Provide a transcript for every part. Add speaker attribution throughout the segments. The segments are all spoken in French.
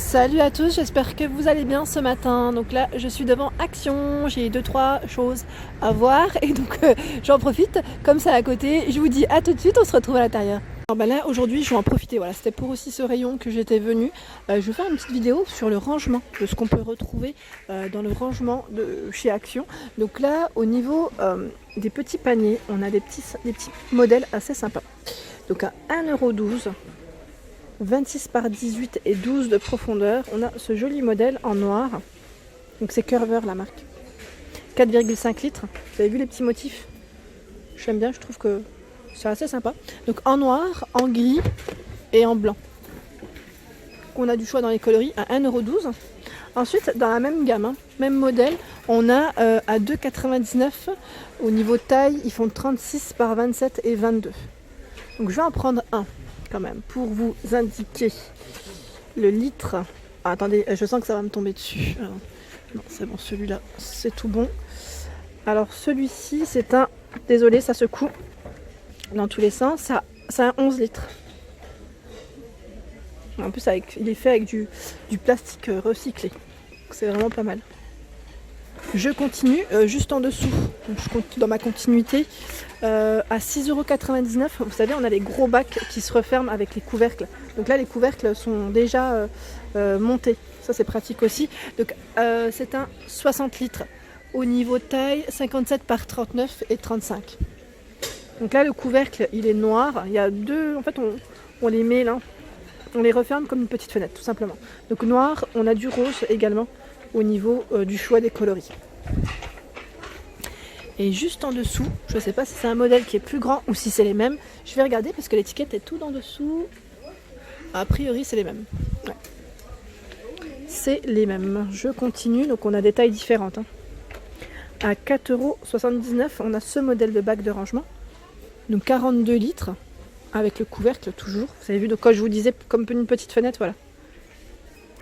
Speaker 1: Salut à tous, j'espère que vous allez bien ce matin. Donc là, je suis devant Action, j'ai 2-3 choses à voir et donc j'en profite comme ça à côté. Je vous dis à tout de suite, on se retrouve à l'intérieur. Alors là, aujourd'hui, je vais en profiter. Voilà, c'était pour aussi ce rayon que j'étais venue. Je vais faire une petite vidéo sur le rangement, de ce qu'on peut retrouver dans le rangement de chez Action. Donc là, au niveau des petits paniers, on a des petits modèles assez sympas. Donc à 1,12 €. 26 par 18 et 12 de profondeur. On a ce joli modèle en noir. Donc c'est Curver la marque. 4,5 litres. Vous avez vu les petits motifs? J'aime bien, je trouve que c'est assez sympa. Donc en noir, en gris et en blanc. On a du choix dans les coloris à 1,12 €. Ensuite, dans la même gamme, même modèle, on a à 2,99 €. Au niveau taille, ils font 36 par 27 et 22. Donc je vais en prendre un quand même pour vous indiquer le litre. Ah, attendez, je sens que ça va me tomber dessus. Alors, non, c'est bon, celui-là, c'est tout bon. Alors celui-ci, c'est un... Désolé, ça secoue dans tous les sens. C'est un 11 litres. En plus, il est fait avec du plastique recyclé. C'est vraiment pas mal. Je continue juste en dessous. Donc, je continue dans ma continuité à 6,99 €. Vous savez, on a les gros bacs qui se referment avec les couvercles. Donc là, les couvercles sont déjà montés. Ça, c'est pratique aussi. Donc c'est un 60 litres. Au niveau taille, 57 par 39 et 35. Donc là, le couvercle, il est noir. Il y a deux... En fait, on les met là. On les referme comme une petite fenêtre, tout simplement. Donc noir, on a du rose également au niveau du choix des coloris. Et juste en dessous, je ne sais pas si c'est un modèle qui est plus grand ou si c'est les mêmes. Je vais regarder parce que l'étiquette est tout en dessous. A priori, c'est les mêmes. Ouais. C'est les mêmes. Je continue, donc on a des tailles différentes. À 4,79 €, on a ce modèle de bac de rangement. Donc 42 litres, avec le couvercle toujours. Vous avez vu, donc quand je vous disais comme une petite fenêtre, voilà.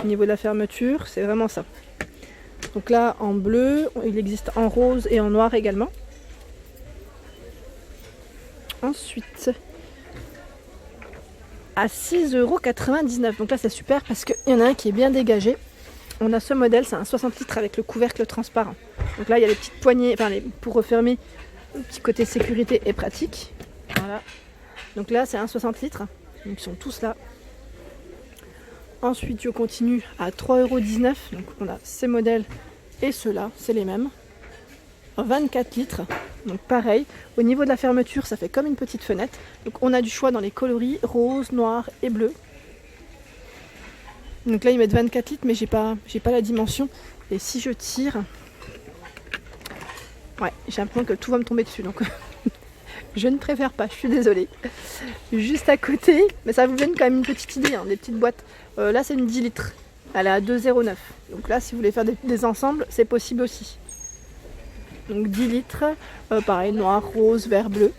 Speaker 1: Au niveau de la fermeture, c'est vraiment ça. Donc là, en bleu, il existe en rose et en noir également. Ensuite, à 6,99 €. Donc là, c'est super parce qu'il y en a un qui est bien dégagé. On a ce modèle, c'est un 60 litres avec le couvercle transparent. Donc là, il y a les petites poignées, enfin, pour refermer, le petit côté sécurité et pratique. Voilà. Donc là, c'est un 60 litres. Donc ils sont tous là. Ensuite, je continue à 3,19 €. Donc on a ces modèles et ceux-là, c'est les mêmes. 24 litres. Donc pareil, au niveau de la fermeture, ça fait comme une petite fenêtre. Donc on a du choix dans les coloris rose, noir et bleu. Donc là, ils mettent 24 litres, mais j'ai pas la dimension. Et si je tire, ouais, j'ai l'impression que tout va me tomber dessus. Donc je ne préfère pas, je suis désolée. Juste à côté, mais ça vous donne quand même une petite idée, des petites boîtes. Là, c'est une 10 litres. Elle est à 2,09 €. Donc là, si vous voulez faire des ensembles, c'est possible aussi. Donc 10 litres, pareil, noir, rose, vert, bleu.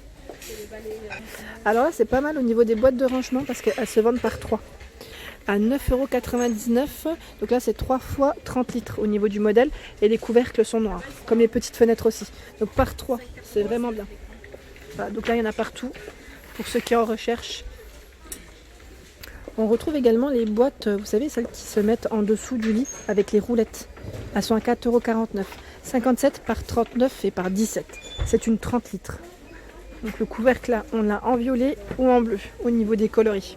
Speaker 1: Alors là, c'est pas mal au niveau des boîtes de rangement parce qu'elles se vendent par 3. À 9,99 €. Donc là, c'est 3 fois 30 litres au niveau du modèle. Et les couvercles sont noirs, comme les petites fenêtres aussi. Donc par 3, c'est vraiment bien. Voilà, donc là, il y en a partout pour ceux qui en recherchent. On retrouve également les boîtes, vous savez, celles qui se mettent en dessous du lit avec les roulettes. Elles sont à 4,49 €. 57 par 39 et par 17. C'est une 30 litres. Donc le couvercle là, on l'a en violet ou en bleu au niveau des coloris.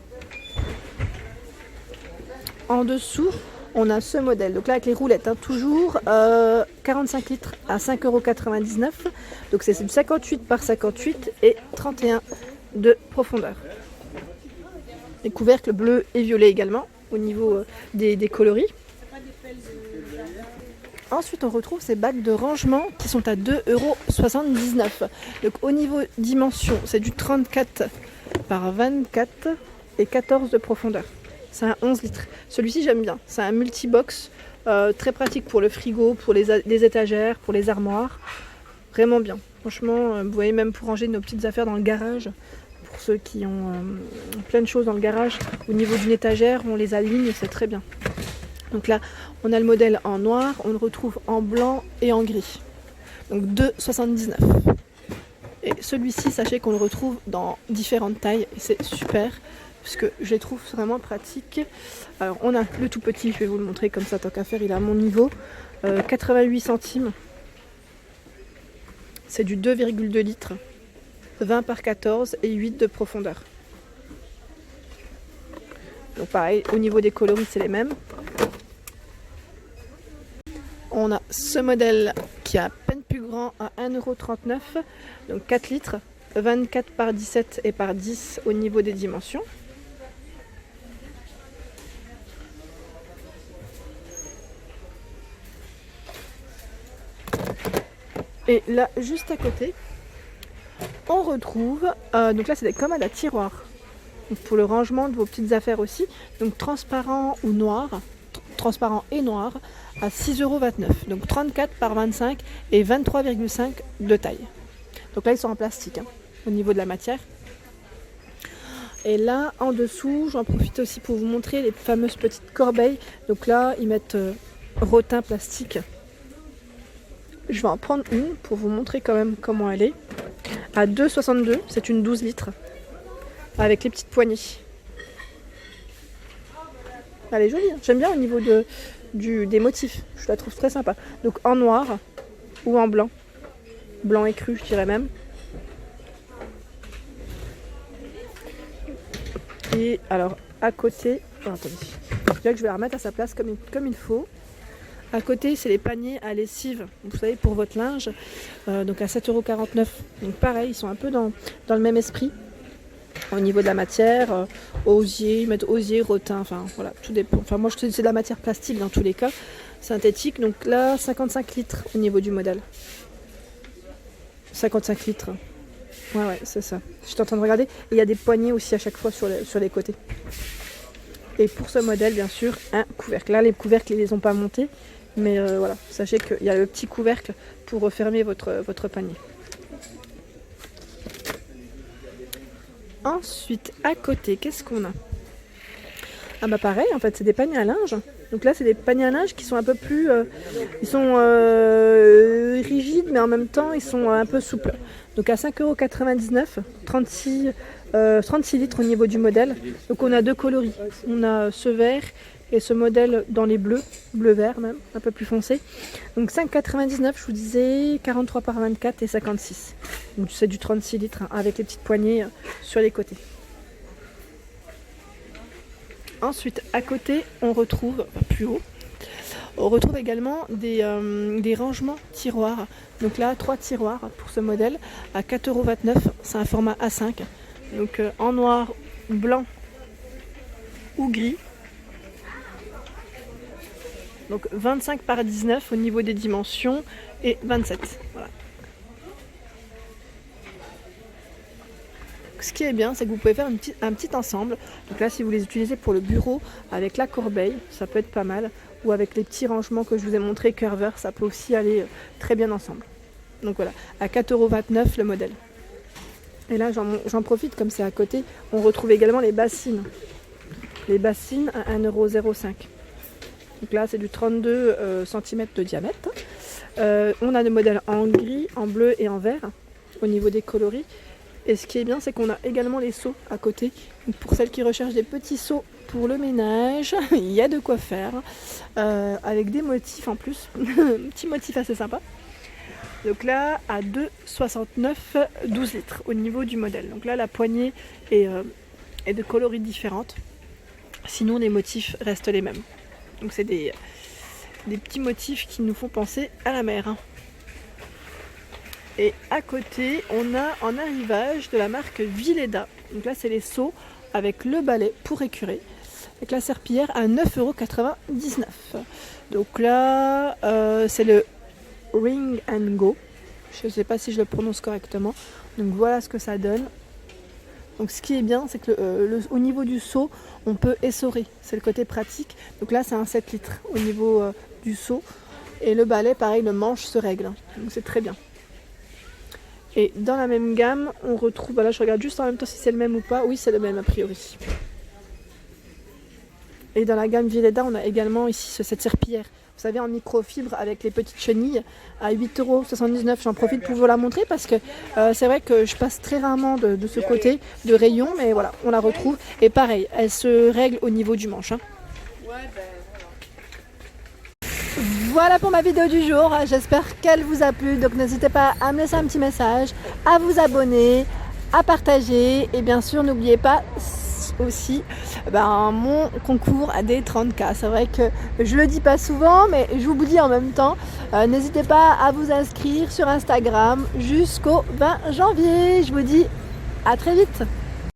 Speaker 1: En dessous, on a ce modèle. Donc là, avec les roulettes, toujours 45 litres à 5,99 €. Donc c'est 58 par 58 et 31 de profondeur. Les couvercles bleus et violets également au niveau des coloris. Ensuite, on retrouve ces bacs de rangement qui sont à 2,79 €. Donc au niveau dimension, c'est du 34 par 24 et 14 de profondeur. C'est un 11 litres. Celui-ci, j'aime bien. C'est un multi-box, très pratique pour le frigo, pour les étagères, pour les armoires. Vraiment bien. Franchement, vous voyez, même pour ranger nos petites affaires dans le garage. Pour ceux qui ont plein de choses dans le garage, au niveau d'une étagère, on les aligne, c'est très bien. Donc là, on a le modèle en noir, on le retrouve en blanc et en gris. Donc 2,79 €. Et celui-ci, sachez qu'on le retrouve dans différentes tailles et c'est super. puisque je les trouve vraiment pratiques. Alors on a le tout petit, je vais vous le montrer comme ça, tant qu'à faire, il est à mon niveau. 88 centimes. C'est du 2,2 litres. 20 par 14 et 8 de profondeur. Donc pareil, au niveau des coloris, c'est les mêmes. On a ce modèle qui est à peine plus grand à 1,39 €, donc 4 litres, 24 par 17 et par 10 au niveau des dimensions. Et là, juste à côté, on retrouve, donc là c'est des commodes à tiroirs, donc pour le rangement de vos petites affaires aussi, donc transparent ou noir, transparent et noir, à 6,29 €, donc 34 par 25 et 23,5 de taille. Donc là ils sont en plastique, au niveau de la matière. Et là en dessous, j'en profite aussi pour vous montrer les fameuses petites corbeilles. Donc là ils mettent rotin plastique. Je vais en prendre une pour vous montrer quand même comment elle est. À 2,62 €, c'est une 12 litres. Avec les petites poignées. Elle est jolie, hein. J'aime bien au niveau des motifs. Je la trouve très sympa. Donc en noir ou en blanc. Blanc écru, je dirais même. Et alors à côté... Oh, attendez. Déjà que je vais la remettre à sa place comme il faut. À côté, c'est les paniers à lessive, vous savez, pour votre linge, donc à 7,49 €. Donc pareil, ils sont un peu dans le même esprit. Au niveau de la matière, osier, ils mettent osier, rotin, enfin voilà, tout dépend. Enfin moi, c'est de la matière plastique dans tous les cas, synthétique. Donc là, 55 litres au niveau du modèle. 55 litres. Ouais, c'est ça. Je suis en train de regarder. Et il y a des poignées aussi à chaque fois sur les côtés. Et pour ce modèle, bien sûr, un couvercle. Là, les couvercles, ils les ont pas montés. Mais voilà, sachez qu'il y a le petit couvercle pour refermer votre panier. Ensuite, à côté, qu'est-ce qu'on a? Ah bah pareil, en fait, c'est des paniers à linge. Donc là, c'est des paniers à linge qui sont un peu plus... ils sont rigides, mais en même temps, ils sont un peu souples. Donc à 5,99 €, 36 litres au niveau du modèle. Donc on a deux coloris. On a ce vert et ce modèle dans les bleus, bleu-vert même, un peu plus foncé. Donc 5,99 €, je vous disais, 43 par 24 et 56. Donc c'est du 36 litres, hein, avec les petites poignées sur les côtés. Ensuite, à côté, on retrouve, plus haut, on retrouve également des rangements tiroirs. Donc là, 3 tiroirs pour ce modèle à 4,29 €. C'est un format A5. Donc en noir, blanc ou gris. Donc 25 par 19 au niveau des dimensions et 27. Voilà. Ce qui est bien, c'est que vous pouvez faire un petit ensemble. Donc là, si vous les utilisez pour le bureau avec la corbeille, ça peut être pas mal. Ou avec les petits rangements que je vous ai montré, curveur, ça peut aussi aller très bien ensemble. Donc voilà, à 4,29 € le modèle. Et là, j'en profite, comme c'est à côté, on retrouve également les bassines. Les bassines à 1,05 €. Donc là, c'est du 32 cm de diamètre. On a le modèle en gris, en bleu et en vert au niveau des coloris. Et ce qui est bien, c'est qu'on a également les seaux à côté. Donc pour celles qui recherchent des petits seaux pour le ménage, il y a de quoi faire. Avec des motifs en plus. Un petit motif assez sympa. Donc là, à 2,69 €, 12 litres au niveau du modèle. Donc là, la poignée est de coloris différentes. Sinon, les motifs restent les mêmes. Donc c'est des petits motifs qui nous font penser à la mer. Et à côté, on a en arrivage de la marque Villeda. Donc là, c'est les seaux avec le balai pour écurer. Avec la serpillière à 9,99 €. Donc là, c'est le Ring and Go. Je ne sais pas si je le prononce correctement. Donc voilà ce que ça donne. Donc ce qui est bien, c'est que au niveau du seau, on peut essorer. C'est le côté pratique. Donc là, c'est un 7 litres au niveau du seau. Et le balai, pareil, le manche se règle. Donc c'est très bien. Et dans la même gamme, on retrouve... Là, je regarde juste en même temps si c'est le même ou pas. Oui, c'est le même a priori. Et dans la gamme Villeda, on a également ici cette serpillière. Vous savez, en microfibre avec les petites chenilles à 8,79 €. J'en profite pour vous la montrer parce que c'est vrai que je passe très rarement de ce côté de rayon, mais voilà, on la retrouve. Et pareil, elle se règle au niveau du manche. Voilà pour ma vidéo du jour, j'espère qu'elle vous a plu, donc n'hésitez pas à me laisser un petit message, à vous abonner, à partager et bien sûr n'oubliez pas aussi mon concours à des 30K. C'est vrai que je le dis pas souvent mais je vous dis en même temps, n'hésitez pas à vous inscrire sur Instagram jusqu'au 20 janvier. Je vous dis à très vite.